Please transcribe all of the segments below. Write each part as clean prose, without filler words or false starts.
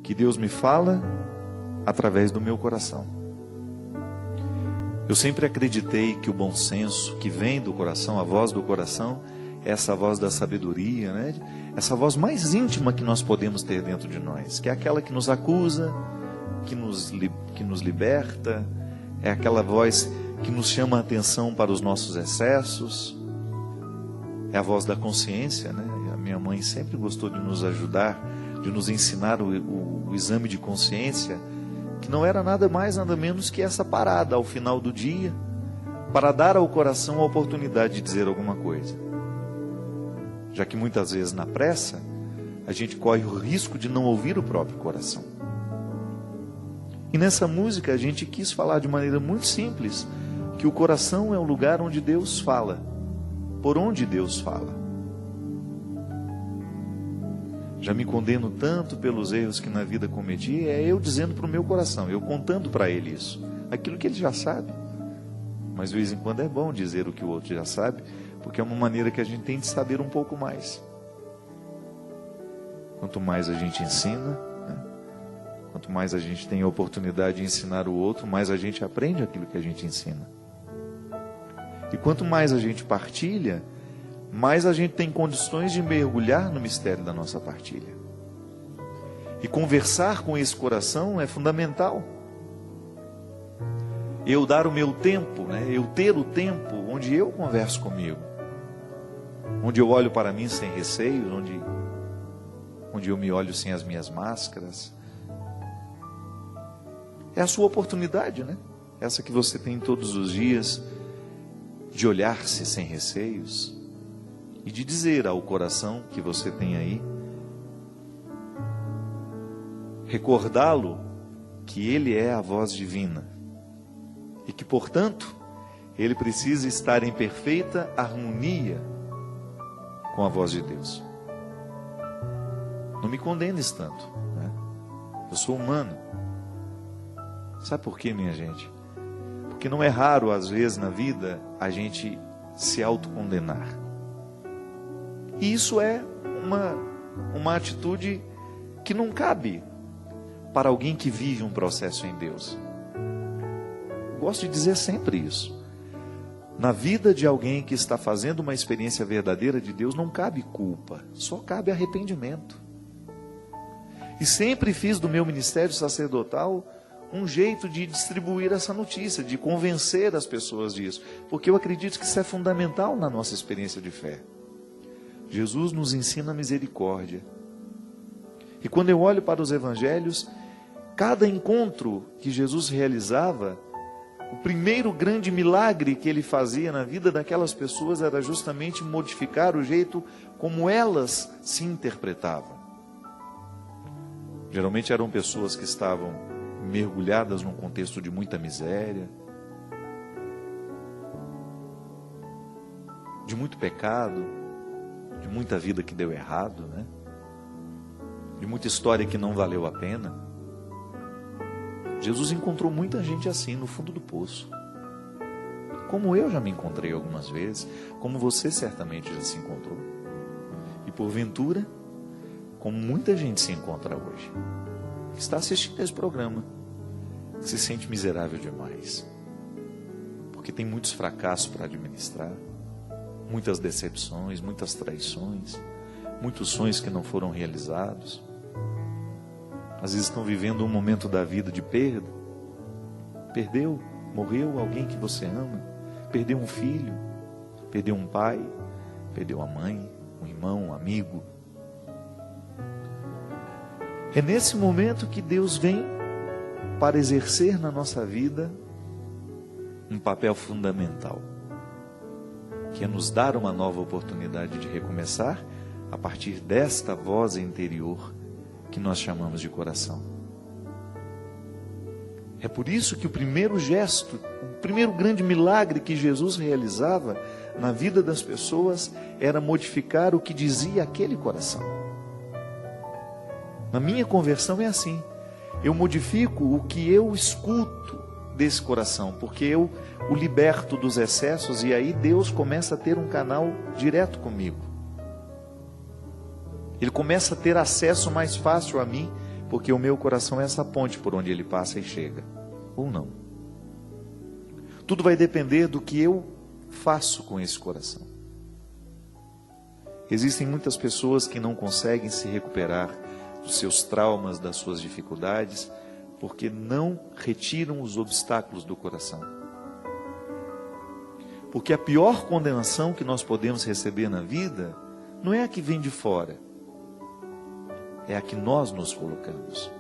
que Deus me fala através do meu coração. Eu sempre acreditei que o bom senso que vem do coração, a voz do coração, é essa voz da sabedoria, né? Essa voz mais íntima que nós podemos ter dentro de nós, que é aquela que nos acusa, que nos liberta, é aquela voz que nos chama a atenção para os nossos excessos, é a voz da consciência, né? A minha mãe sempre gostou de nos ajudar, de nos ensinar o exame de consciência, que não era nada mais, nada menos que essa parada ao final do dia, para dar ao coração a oportunidade de dizer alguma coisa. Já que muitas vezes na pressa, a gente corre o risco de não ouvir o próprio coração. E nessa música a gente quis falar de maneira muito simples, que o coração é o lugar onde Deus fala, por onde Deus fala. Já me condeno tanto pelos erros que na vida cometi, é eu dizendo para o meu coração, eu contando para ele isso, aquilo que ele já sabe. Mas de vez em quando é bom dizer o que o outro já sabe, porque é uma maneira que a gente tem de saber um pouco mais. Quanto mais a gente ensina, né? Quanto mais a gente tem a oportunidade de ensinar o outro, mais a gente aprende aquilo que a gente ensina. E quanto mais a gente partilha, mais a gente tem condições de mergulhar no mistério da nossa partilha. E conversar com esse coração é fundamental. Eu dar o meu tempo, né? Eu ter o tempo onde eu converso comigo, onde eu olho para mim sem receios, onde eu me olho sem as minhas máscaras. É a sua oportunidade, né? Essa que você tem todos os dias, de olhar-se sem receios e de dizer ao coração que você tem aí, recordá-lo que ele é a voz divina e que, portanto, ele precisa estar em perfeita harmonia com a voz de Deus. Não me condenes tanto, né? Eu sou humano. Sabe por quê, minha gente? Porque não é raro, às vezes, na vida, a gente se autocondenar. E isso é uma atitude que não cabe para alguém que vive um processo em Deus. Eu gosto de dizer sempre isso. Na vida de alguém que está fazendo uma experiência verdadeira de Deus, não cabe culpa, só cabe arrependimento. E sempre fiz do meu ministério sacerdotal um jeito de distribuir essa notícia, de convencer as pessoas disso, porque eu acredito que isso é fundamental na nossa experiência de fé. Jesus nos ensina a misericórdia. E quando eu olho para os evangelhos, cada encontro que Jesus realizava, o primeiro grande milagre que ele fazia na vida daquelas pessoas era justamente modificar o jeito como elas se interpretavam. Geralmente eram pessoas que estavam mergulhadas num contexto de muita miséria, de muito pecado, de muita vida que deu errado, né? De muita história que não valeu a pena. Jesus encontrou muita gente assim no fundo do poço, como eu já me encontrei algumas vezes, como você certamente já se encontrou, e porventura, como muita gente se encontra hoje, que está assistindo esse programa, que se sente miserável demais, porque tem muitos fracassos para administrar, muitas decepções, muitas traições, muitos sonhos que não foram realizados. Às vezes estão vivendo um momento da vida de perda. Perdeu, morreu alguém que você ama, perdeu um filho, perdeu um pai, perdeu a mãe, um irmão, um amigo. É nesse momento que Deus vem para exercer na nossa vida um papel fundamental, que é nos dar uma nova oportunidade de recomeçar a partir desta voz interior que nós chamamos de coração. É por isso que o primeiro gesto, o primeiro grande milagre que Jesus realizava na vida das pessoas era modificar o que dizia aquele coração. Na minha conversão é assim, eu modifico o que eu escuto desse coração, porque eu o liberto dos excessos e aí Deus começa a ter um canal direto comigo. Ele começa a ter acesso mais fácil a mim, porque o meu coração é essa ponte por onde ele passa e chega, ou não. Tudo vai depender do que eu faço com esse coração. Existem muitas pessoas que não conseguem se recuperar dos seus traumas, das suas dificuldades, porque não retiram os obstáculos do coração. Porque a pior condenação que nós podemos receber na vida não é a que vem de fora, é a que nós nos colocamos.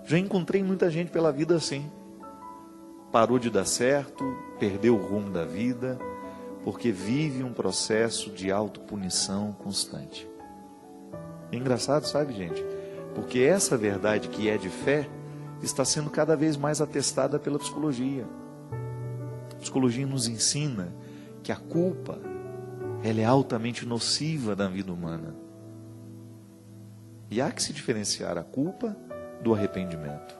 Já encontrei muita gente pela vida assim. Parou de dar certo, perdeu o rumo da vida, porque vive um processo de autopunição constante. É engraçado, sabe, gente? Porque essa verdade que é de fé está sendo cada vez mais atestada pela psicologia. A psicologia nos ensina que a culpa, ela é altamente nociva na vida humana. E há que se diferenciar a culpa do arrependimento.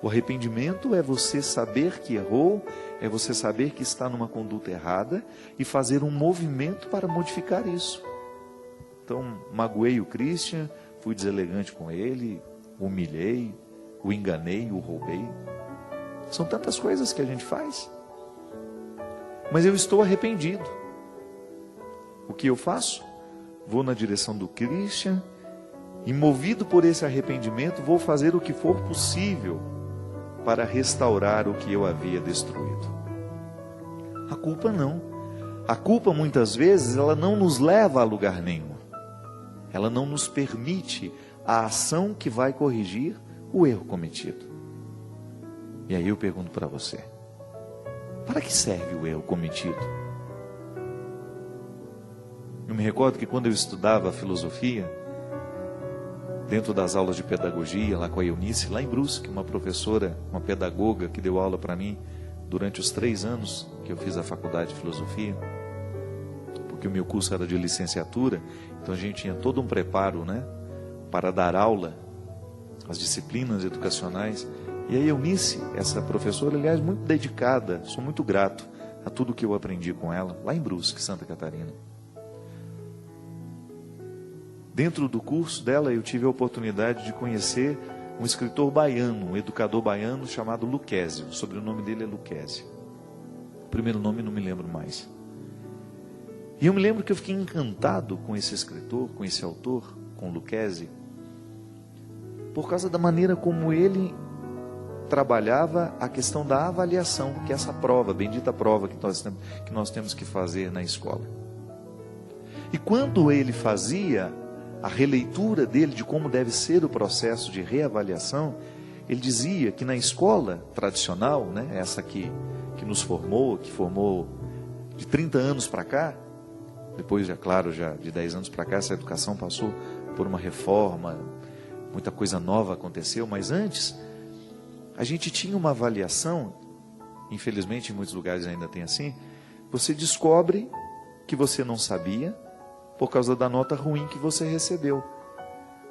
O arrependimento é você saber que errou, é você saber que está numa conduta errada e fazer um movimento para modificar isso. Então, magoei o Christian, fui deselegante com ele, o humilhei, o enganei, o roubei. São tantas coisas que a gente faz. Mas eu estou arrependido. O que eu faço? Vou na direção do Christian e, movido por esse arrependimento, vou fazer o que for possível para restaurar o que eu havia destruído. A culpa não. A culpa, muitas vezes, ela não nos leva a lugar nenhum. Ela não nos permite a ação que vai corrigir o erro cometido. E aí eu pergunto para você: para que serve o erro cometido? Eu me recordo que quando eu estudava filosofia, dentro das aulas de pedagogia, lá com a Eunice, lá em Brusque, uma professora, uma pedagoga que deu aula para mim durante os 3 anos que eu fiz a faculdade de filosofia, porque o meu curso era de licenciatura, então a gente tinha todo um preparo, né, para dar aula, as disciplinas educacionais. E a Eunice, essa professora, aliás, muito dedicada, sou muito grato a tudo que eu aprendi com ela, lá em Brusque, Santa Catarina. Dentro do curso dela, eu tive a oportunidade de conhecer um escritor baiano, um educador baiano chamado Lucchesi. O sobrenome dele é Lucchesi. O primeiro nome não me lembro mais. E eu me lembro que eu fiquei encantado com esse escritor, com esse autor, com Lucchesi, por causa da maneira como ele trabalhava a questão da avaliação, que é essa prova, bendita prova que nós temos que fazer na escola. E quando ele fazia a releitura dele de como deve ser o processo de reavaliação, ele dizia que na escola tradicional, né, essa que nos formou, que formou de 30 anos para cá, depois, é claro, já de 10 anos para cá, essa educação passou por uma reforma, muita coisa nova aconteceu, mas antes, a gente tinha uma avaliação, infelizmente em muitos lugares ainda tem assim, você descobre que você não sabia, por causa da nota ruim que você recebeu.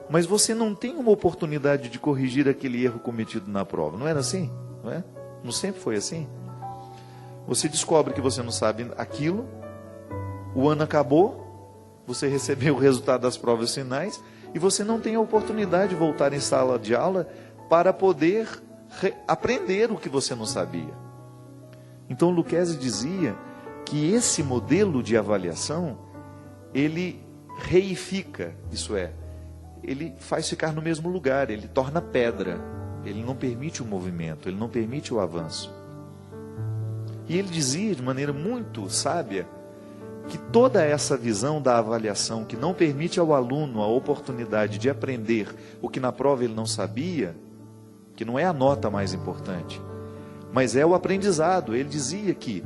Mas você não tem uma oportunidade de corrigir aquele erro cometido na prova. Não era assim? Não é? Não sempre foi assim? Você descobre que você não sabe aquilo, o ano acabou, você recebeu o resultado das provas finais, e você não tem a oportunidade de voltar em sala de aula para poder aprender o que você não sabia. Então Lucchesi dizia que esse modelo de avaliação, ele reifica, isso é, ele faz ficar no mesmo lugar, ele torna pedra, ele não permite o movimento, ele não permite o avanço. E ele dizia de maneira muito sábia que toda essa visão da avaliação que não permite ao aluno a oportunidade de aprender o que na prova ele não sabia, que não é a nota mais importante, mas é o aprendizado. Ele dizia que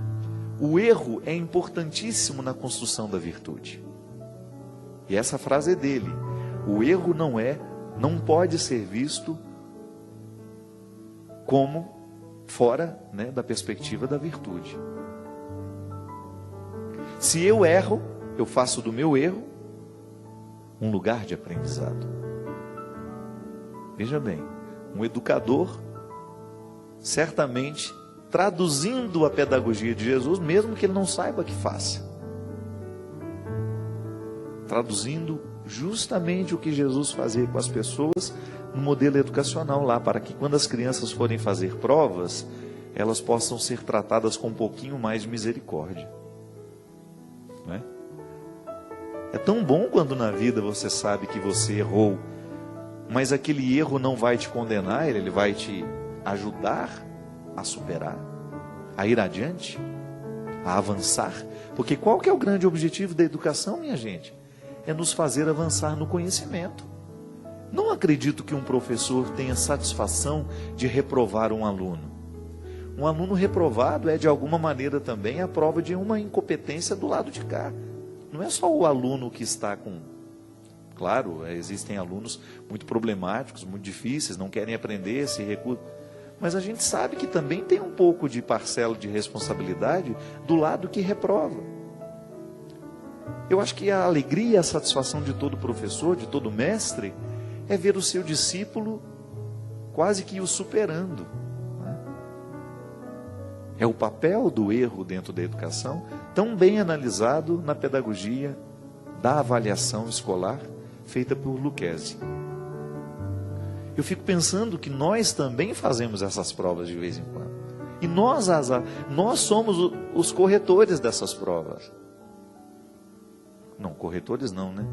o erro é importantíssimo na construção da virtude. E essa frase é dele: o erro não pode ser visto como fora, né, da perspectiva da virtude. Se eu erro, eu faço do meu erro um lugar de aprendizado. Veja bem, um educador, certamente, traduzindo a pedagogia de Jesus, mesmo que ele não saiba que faça, traduzindo justamente o que Jesus fazia com as pessoas no modelo educacional lá, para que quando as crianças forem fazer provas, elas possam ser tratadas com um pouquinho mais de misericórdia. Não é? É tão bom quando na vida você sabe que você errou, mas aquele erro não vai te condenar, ele vai te ajudar a superar, a ir adiante, a avançar. Porque qual que é o grande objetivo da educação, minha gente? É nos fazer avançar no conhecimento. Não acredito que um professor tenha satisfação de reprovar um aluno. Um aluno reprovado é de alguma maneira também a prova de uma incompetência do lado de cá. Não é só o aluno que está com... Claro, existem alunos muito problemáticos, muito difíceis, não querem aprender, se recusam. Mas a gente sabe que também tem um pouco de parcela de responsabilidade do lado que reprova. Eu acho que a alegria e a satisfação de todo professor, de todo mestre, é ver o seu discípulo quase que o superando. Né? É o papel do erro dentro da educação, tão bem analisado na pedagogia da avaliação escolar, feita por Lucchesi. Eu fico pensando que nós também fazemos essas provas de vez em quando. E nós somos os corretores dessas provas. Não, corretores não, né?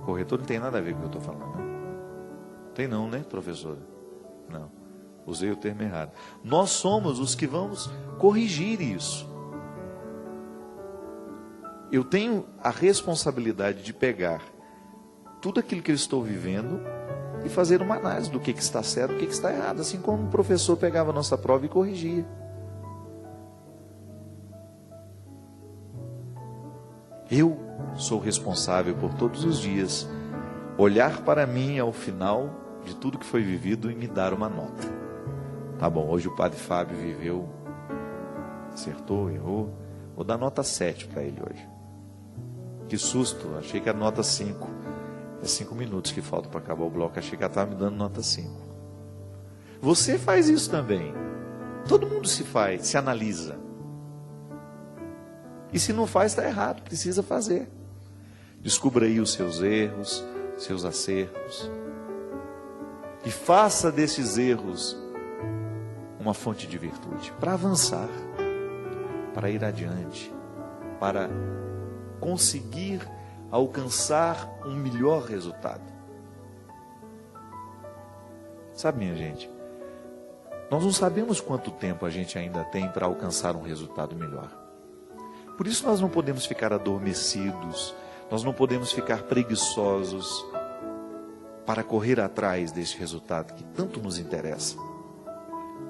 Corretor não tem nada a ver com o que eu estou falando, né? Tem não, né, professora? Não, usei o termo errado. Nós somos os que vamos corrigir isso. Eu tenho a responsabilidade de pegar tudo aquilo que eu estou vivendo e fazer uma análise do que está certo e o que está errado, assim como o professor pegava a nossa prova e corrigia. Eu sou responsável por todos os dias olhar para mim ao final de tudo que foi vivido e me dar uma nota. Tá bom, hoje o padre Fábio viveu, acertou, errou, vou dar nota 7 para ele hoje. Que susto, achei que era nota 5. É 5 minutos que falta para acabar o bloco, achei que ela estava me dando nota 5. Você faz isso também. Todo mundo se analisa. E se não faz, está errado, precisa fazer. Descubra aí os seus erros, seus acertos. E faça desses erros uma fonte de virtude, para avançar, para ir adiante, para conseguir alcançar um melhor resultado. Sabe, minha gente, nós não sabemos quanto tempo a gente ainda tem para alcançar um resultado melhor. Por isso nós não podemos ficar adormecidos, nós não podemos ficar preguiçosos para correr atrás desse resultado que tanto nos interessa.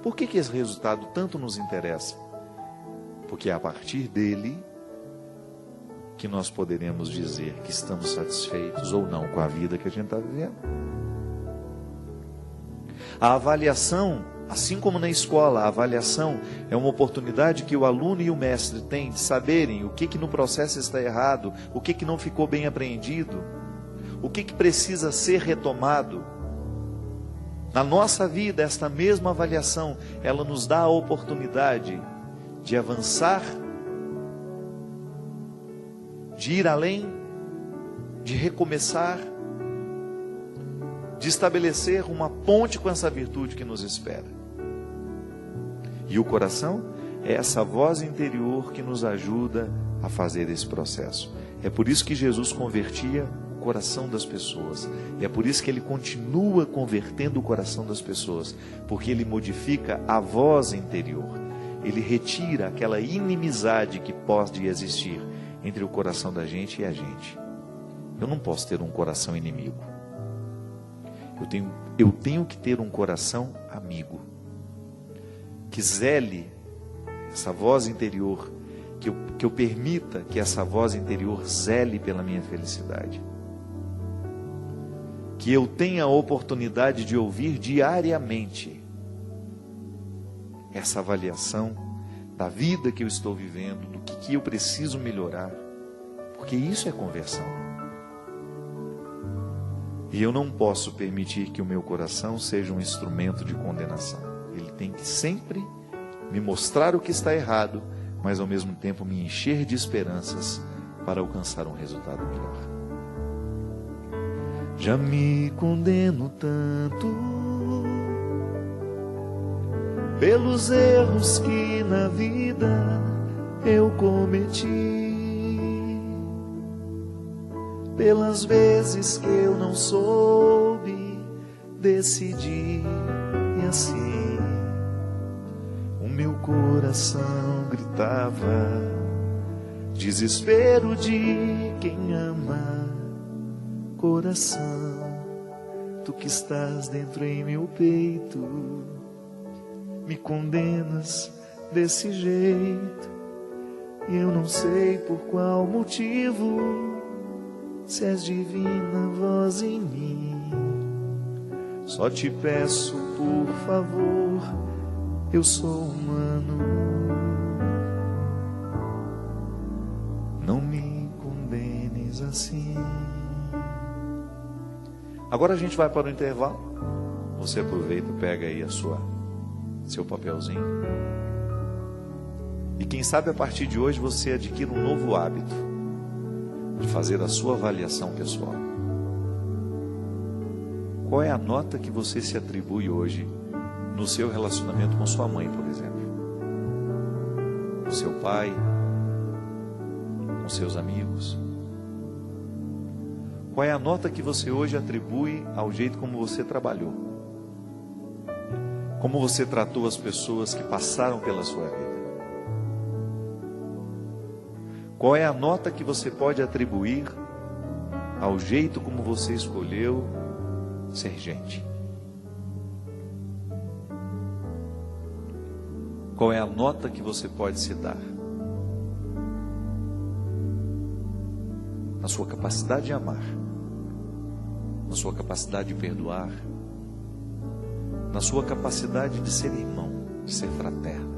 Por que esse resultado tanto nos interessa? Porque é a partir dele que nós poderemos dizer que estamos satisfeitos ou não com a vida que a gente está vivendo. A avaliação, assim como na escola, a avaliação é uma oportunidade que o aluno e o mestre têm de saberem o que no processo está errado, o que não ficou bem apreendido, o que precisa ser retomado. Na nossa vida, esta mesma avaliação, ela nos dá a oportunidade de avançar, de ir além, de recomeçar, de estabelecer uma ponte com essa virtude que nos espera. E o coração é essa voz interior que nos ajuda a fazer esse processo. É por isso que Jesus convertia o coração das pessoas. E é por isso que ele continua convertendo o coração das pessoas, porque ele modifica a voz interior. Ele retira aquela inimizade que pode existir entre o coração da gente e a gente. Eu não posso ter um coração inimigo. Eu tenho que ter um coração amigo, que zele essa voz interior, que eu permita que essa voz interior zele pela minha felicidade, que eu tenha a oportunidade de ouvir diariamente essa avaliação da vida que eu estou vivendo, do que eu preciso melhorar, porque isso é conversão. E eu não posso permitir que o meu coração seja um instrumento de condenação. Ele tem que sempre me mostrar o que está errado, mas ao mesmo tempo me encher de esperanças para alcançar um resultado melhor. Já me condeno tanto pelos erros que na vida eu cometi, pelas vezes que eu não soube decidir, e assim o meu coração gritava, desespero de quem ama. Coração, tu que estás dentro em meu peito, me condenas desse jeito, e eu não sei por qual motivo, se és divina voz em mim. Só te peço, por favor, eu sou humano, não me condenes assim. Agora a gente vai para o intervalo. Você aproveita, pega aí seu papelzinho. E quem sabe a partir de hoje você adquira um novo hábito de fazer a sua avaliação pessoal. Qual é a nota que você se atribui hoje no seu relacionamento com sua mãe, por exemplo? Com seu pai? Com seus amigos? Qual é a nota que você hoje atribui ao jeito como você trabalhou? Como você tratou as pessoas que passaram pela sua vida? Qual é a nota que você pode atribuir ao jeito como você escolheu ser gente? Qual é a nota que você pode se dar? Na sua capacidade de amar, na sua capacidade de perdoar, na sua capacidade de ser irmão, de ser fraterno,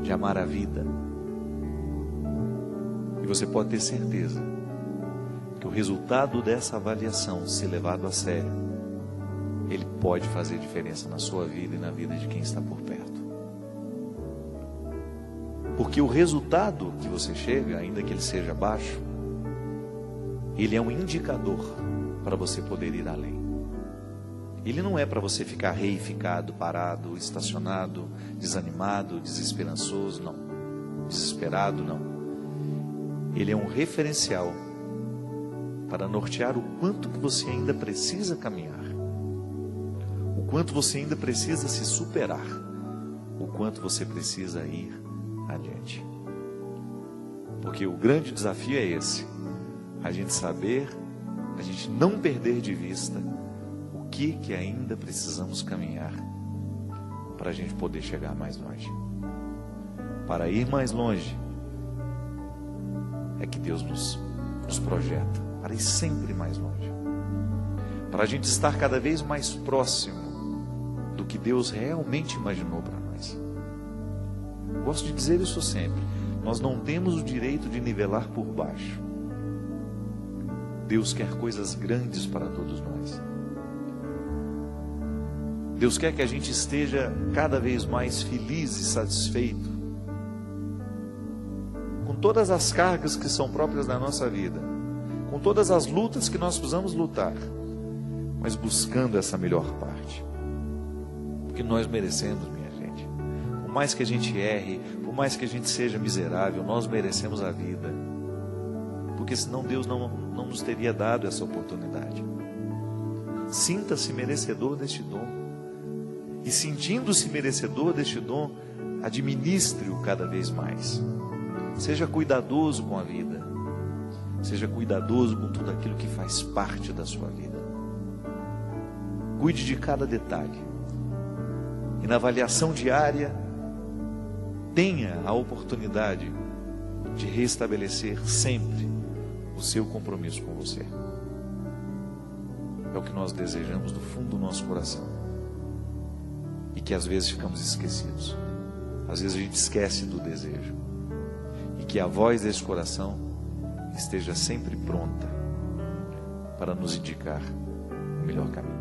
de amar a vida. E você pode ter certeza que o resultado dessa avaliação, se levado a sério, ele pode fazer diferença na sua vida e na vida de quem está por perto. Porque o resultado que você chega, ainda que ele seja baixo, ele é um indicador para você poder ir além. Ele não é para você ficar reificado, parado, estacionado, desanimado, desesperançoso, não. Desesperado, não. Ele é um referencial para nortear o quanto que você ainda precisa caminhar, o quanto você ainda precisa se superar, o quanto você precisa ir adiante. Porque o grande desafio é esse: a gente saber, a gente não perder de vista o que ainda precisamos caminhar para a gente poder chegar mais longe. Para ir mais longe é que Deus nos projeta, para ir sempre mais longe, para a gente estar cada vez mais próximo do que Deus realmente imaginou para nós. Gosto de dizer isso sempre: nós não temos o direito de nivelar por baixo. Deus quer coisas grandes para todos nós. Deus quer que a gente esteja cada vez mais feliz e satisfeito com todas as cargas que são próprias da nossa vida, com todas as lutas que nós precisamos lutar, mas buscando essa melhor parte, porque nós merecemos, minha gente. Por mais que a gente erre, por mais que a gente seja miserável, nós merecemos a vida, porque senão Deus não nos teria dado essa oportunidade. Sinta-se merecedor deste dom, e sentindo-se merecedor deste dom, administre-o cada vez mais. Seja cuidadoso com a vida, seja cuidadoso com tudo aquilo que faz parte da sua vida. Cuide de cada detalhe, e na avaliação diária tenha a oportunidade de restabelecer sempre o seu compromisso com você. É o que nós desejamos do fundo do nosso coração, e que às vezes ficamos esquecidos. Às vezes a gente esquece do desejo, e que a voz desse coração esteja sempre pronta para nos indicar o melhor caminho.